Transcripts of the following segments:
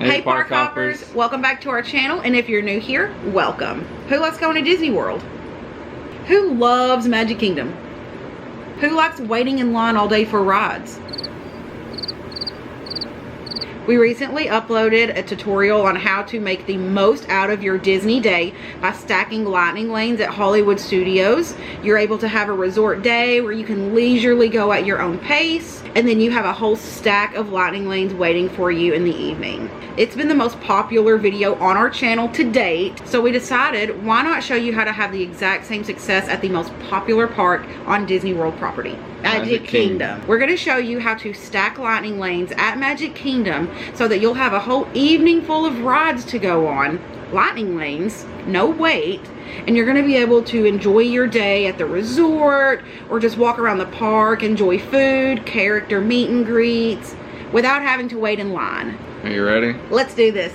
Hey park hoppers, welcome back to our channel, and if you're new here, welcome. Who likes going to Disney World? Who loves Magic Kingdom? Who likes waiting in line all day for rides? We recently uploaded a tutorial on how to make the most out of your Disney day by stacking lightning lanes at Hollywood Studios. You're able to have a resort day where you can leisurely go at your own pace, and then you have a whole stack of lightning lanes waiting for you in the evening. It's been the most popular video on our channel to date, so we decided why not show you how to have the exact same success at the most popular park on Disney World property, Magic Kingdom. We're going to show you how to stack lightning lanes at Magic Kingdom so that you'll have a whole evening full of rides to go on, lightning lanes, no wait, and you're going to be able to enjoy your day at the resort or just walk around the park, enjoy food, character meet and greets without having to wait in line. Are you ready? Let's do this.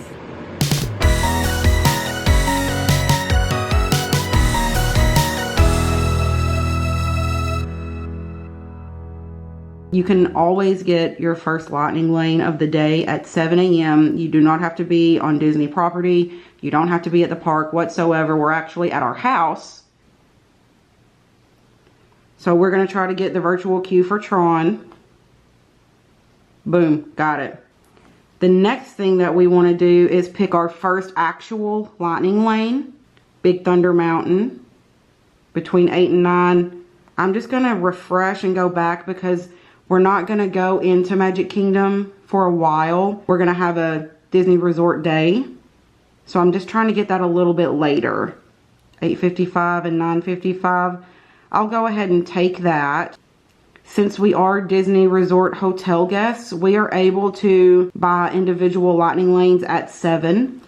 You can always get your first lightning lane of the day at 7 a.m. You do not have to be on Disney property. You don't have to be at the park whatsoever. We're actually at our house. So we're going to try to get the virtual queue for Tron. Boom, got it. The next thing that we want to do is pick our first actual lightning lane. Big Thunder Mountain. Between 8 and 9. I'm just going to refresh and go back because we're not going to go into Magic Kingdom for a while. We're going to have a Disney Resort day. So I'm just trying to get that a little bit later. 8:55 and 9:55. I'll go ahead and take that. Since we are Disney Resort hotel guests, we are able to buy individual lightning lanes at 7.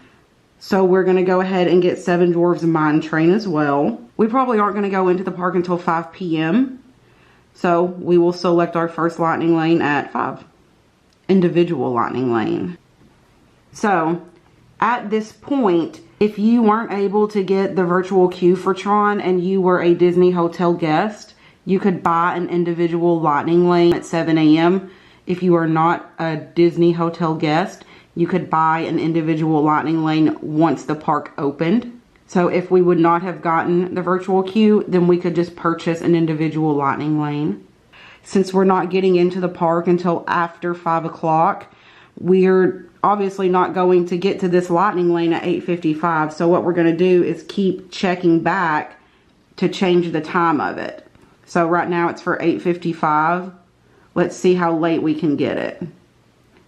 So we're going to go ahead and get Seven Dwarfs Mine Train as well. We probably aren't going to go into the park until 5 p.m. So we will select our first lightning lane at 5. Individual lightning lane. So at this point, if you weren't able to get the virtual queue for Tron and you were a Disney hotel guest, you could buy an individual lightning lane at 7 a.m. If you are not a Disney hotel guest, you could buy an individual lightning lane once the park opened. So if we would not have gotten the virtual queue, then we could just purchase an individual lightning lane. Since we're not getting into the park until after 5 o'clock, we're obviously not going to get to this lightning lane at 8:55. So what we're going to do is keep checking back to change the time of it. So right now it's for 8:55. Let's see how late we can get it.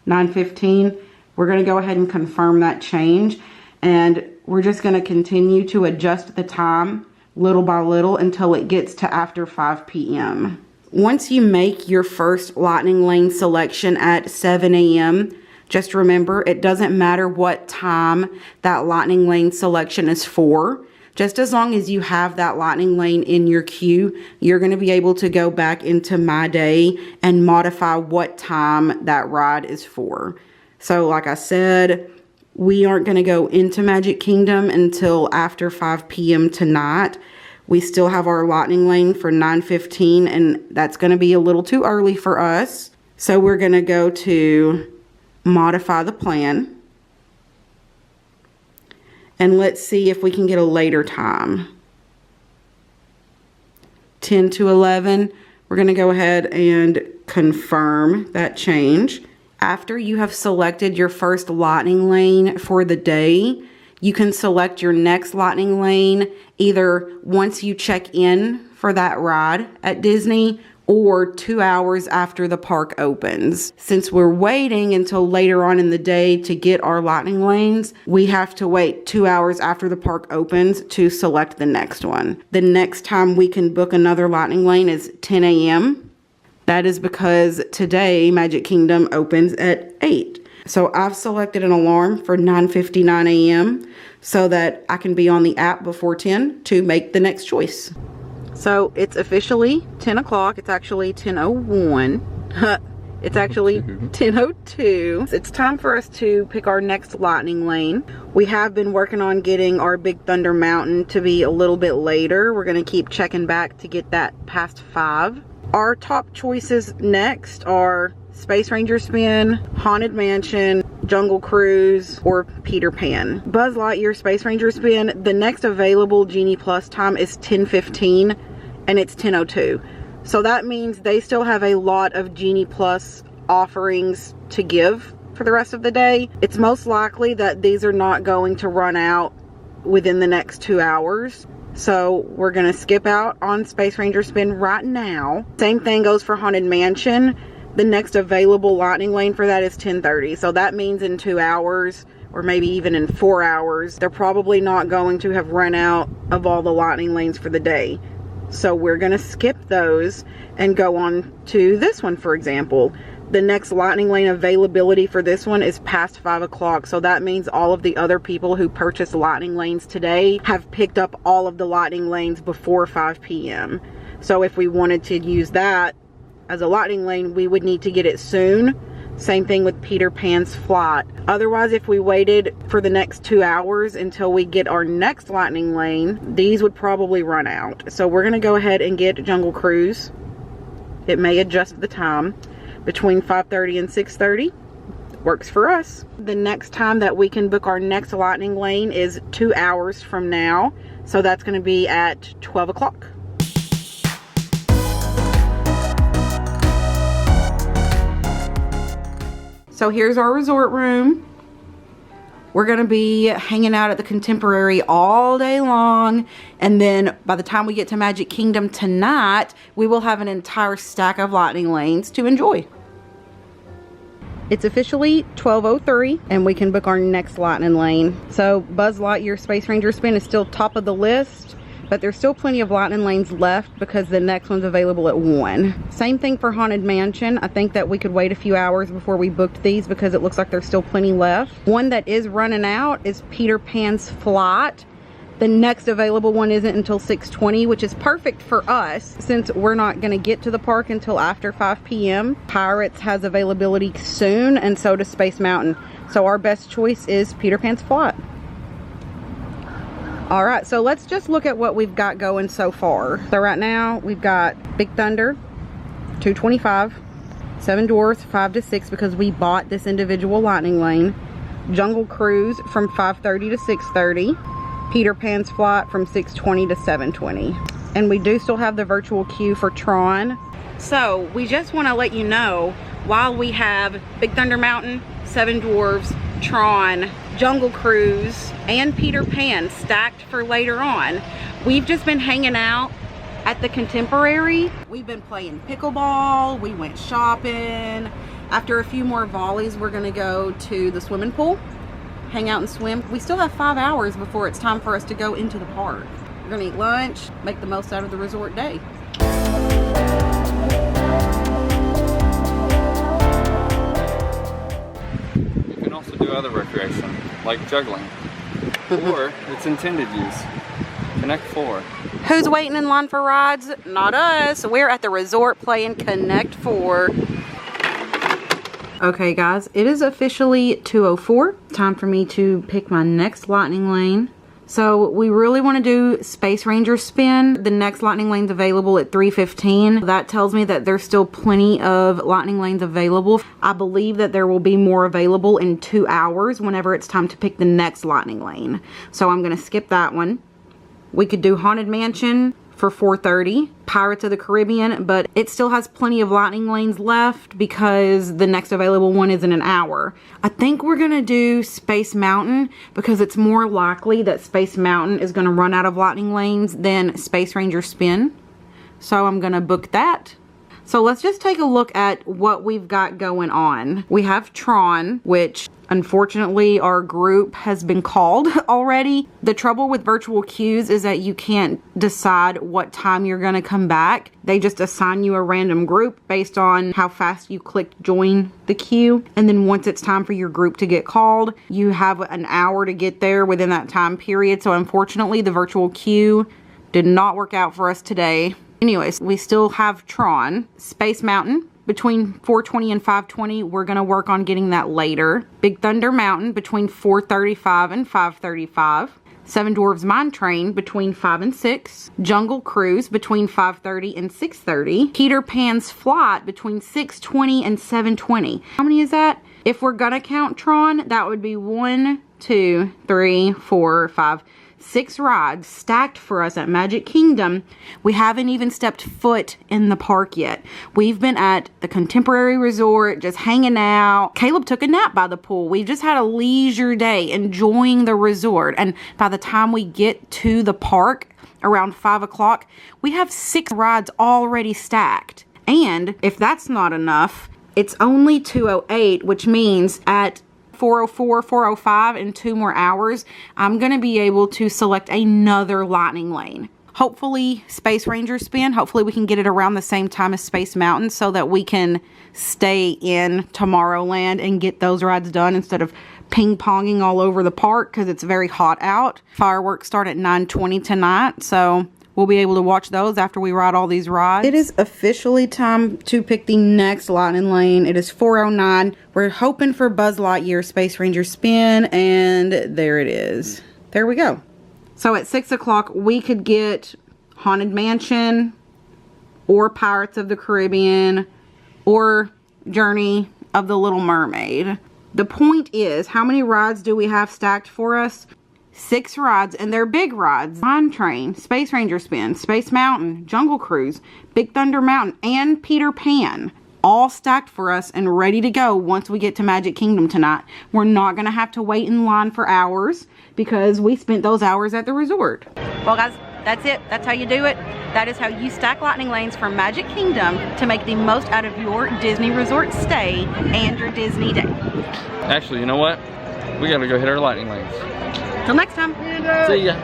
9:15. We're going to go ahead and confirm that change. And we're just going to continue to adjust the time little by little until it gets to after 5 p.m. Once you make your first lightning lane selection at 7 a.m., just remember it doesn't matter what time that lightning lane selection is for. Just as long as you have that lightning lane in your queue, you're going to be able to go back into My Day and modify what time that ride is for. So like I said, we aren't going to go into Magic Kingdom until after 5 p.m. tonight. We still have our lightning lane for 9:15, and that's going to be a little too early for us. So we're going to go to modify the plan. And let's see if we can get a later time. 10 to 11. We're going to go ahead and confirm that change. After you have selected your first lightning lane for the day, you can select your next lightning lane either once you check in for that ride at Disney or 2 hours after the park opens. Since we're waiting until later on in the day to get our lightning lanes, we have to wait 2 hours after the park opens to select the next one. The next time we can book another lightning lane is 10 a.m. That is because today Magic Kingdom opens at 8. So I've selected an alarm for 9:59 a.m. so that I can be on the app before 10 to make the next choice. So it's officially 10 o'clock. It's actually 10:01. It's actually 10:02. It's time for us to pick our next lightning lane. We have been working on getting our Big Thunder Mountain to be a little bit later. We're going to keep checking back to get that past 5. Our top choices next are Space Ranger Spin, Haunted Mansion, Jungle Cruise, or Peter Pan. Buzz Lightyear Space Ranger Spin, the next available Genie Plus time is 10:15 and it's 10:02. So that means they still have a lot of Genie Plus offerings to give for the rest of the day. It's most likely that these are not going to run out within the next 2 hours. So we're gonna skip out on Space Ranger Spin right now. Same thing goes for Haunted Mansion. The next available lightning lane for that is 10:30. So that means in 2 hours, or maybe even in 4 hours, they're probably not going to have run out of all the lightning lanes for the day. So we're gonna skip those and go on to this one, for example. The next lightning lane availability for this one is past 5 o'clock. So that means all of the other people who purchased lightning lanes today have picked up all of the lightning lanes before 5 p.m. So if we wanted to use that as a lightning lane, we would need to get it soon. Same thing with Peter Pan's flight. Otherwise, if we waited for the next 2 hours until we get our next lightning lane, these would probably run out. So we're gonna go ahead and get Jungle Cruise. It may adjust the time between 5:30 and 6:30. Works for us. The next time that we can book our next lightning lane is 2 hours from now. So that's gonna be at 12 o'clock. So here's our resort room. We're gonna be hanging out at the Contemporary all day long, and then by the time we get to Magic Kingdom tonight, we will have an entire stack of lightning lanes to enjoy. It's officially 12:03 and we can book our next lightning lane. So Buzz Lightyear Space Ranger Spin is still top of the list, but there's still plenty of lightning lanes left because the next one's available at 1. Same thing for Haunted Mansion. I think that we could wait a few hours before we booked these because it looks like there's still plenty left. One that is running out is Peter Pan's flight. The next available one isn't until 6:20, which is perfect for us since we're not going to get to the park until after 5 p.m. Pirates has availability soon, and so does Space Mountain. So our best choice is Peter Pan's flight. All right, so let's just look at what we've got going so far. So right now we've got Big Thunder, 225, Seven Dwarfs, 5 to 6 because we bought this individual lightning lane, Jungle Cruise from 5:30 to 6:30, Peter Pan's flight from 6:20 to 7:20. And we do still have the virtual queue for Tron. So we just want to let you know, while we have Big Thunder Mountain, Seven Dwarfs, Tron, Jungle Cruise, and Peter Pan stacked for later on, we've just been hanging out at the Contemporary. We've been playing pickleball, we went shopping. After a few more volleys, we're gonna go to the swimming pool, hang out and swim. We still have 5 hours before it's time for us to go into the park. We're gonna eat lunch, make the most out of the resort day. Do other recreation like juggling or its intended use. Connect 4. Who's waiting in line for rides? Not us. We're at the resort playing Connect 4. Okay guys, it is officially 2:04. Time for me to pick my next lightning lane. So we really want to do Space Ranger Spin. The next lightning lane's available at 3:15. That tells me that there's still plenty of lightning lanes available. I believe that there will be more available in 2 hours whenever it's time to pick the next lightning lane. So I'm going to skip that one. We could do Haunted Mansion for 4:30, Pirates of the Caribbean, but it still has plenty of lightning lanes left because the next available one is in an hour. I think we're gonna do Space Mountain because it's more likely that Space Mountain is gonna run out of lightning lanes than Space Ranger Spin. So I'm gonna book that. So let's just take a look at what we've got going on. We have Tron, which unfortunately our group has been called already. The trouble with virtual queues is that you can't decide what time you're gonna come back. They just assign you a random group based on how fast you clicked join the queue. And then once it's time for your group to get called, you have an hour to get there within that time period. So unfortunately the virtual queue did not work out for us today. Anyways, we still have Tron. Space Mountain between 4:20 and 5:20. We're gonna work on getting that later. Big Thunder Mountain between 4:35 and 5:35. Seven Dwarfs Mine Train between 5 and 6. Jungle Cruise between 5:30 and 6:30. Peter Pan's Flight between 6:20 and 7:20. How many is that? If we're gonna count Tron, that would be 1, 2, 3, 4, 5, 6 rides stacked for us at Magic Kingdom. We haven't even stepped foot in the park yet. We've been at the Contemporary Resort, just hanging out. Caleb took a nap by the pool. We just had a leisure day enjoying the resort. And by the time we get to the park around 5 o'clock, we have 6 rides already stacked. And if that's not enough, it's only 2:08, which means at 4:04, 4:05, in 2 more hours, I'm going to be able to select another lightning lane. Hopefully Space Ranger Spin, hopefully we can get it around the same time as Space Mountain so that we can stay in Tomorrowland and get those rides done instead of ping-ponging all over the park because it's very hot out. Fireworks start at 9:20 tonight, so we'll be able to watch those after we ride all these rides. It is officially time to pick the next lightning lane. It is 4:09. We're hoping for Buzz Lightyear Space Ranger Spin, and there it is. There we go. So at 6 o'clock, we could get Haunted Mansion, or Pirates of the Caribbean, or Journey of the Little Mermaid. The point is, how many rides do we have stacked for us? 6 rides, and they're big rides. Mine Train, Space Ranger Spin, Space Mountain, Jungle Cruise, Big Thunder Mountain, and Peter Pan. All stacked for us and ready to go once we get to Magic Kingdom tonight. We're not going to have to wait in line for hours because we spent those hours at the resort. Well guys, that's it. That's how you do it. That is how you stack lightning lanes for Magic Kingdom to make the most out of your Disney resort stay and your Disney day. Actually, you know what? We gotta go hit our lightning lanes. Till next time. See ya.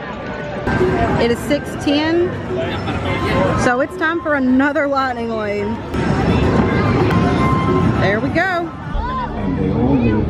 It is 6:10, so it's time for another lightning lane. There we go. And they all do.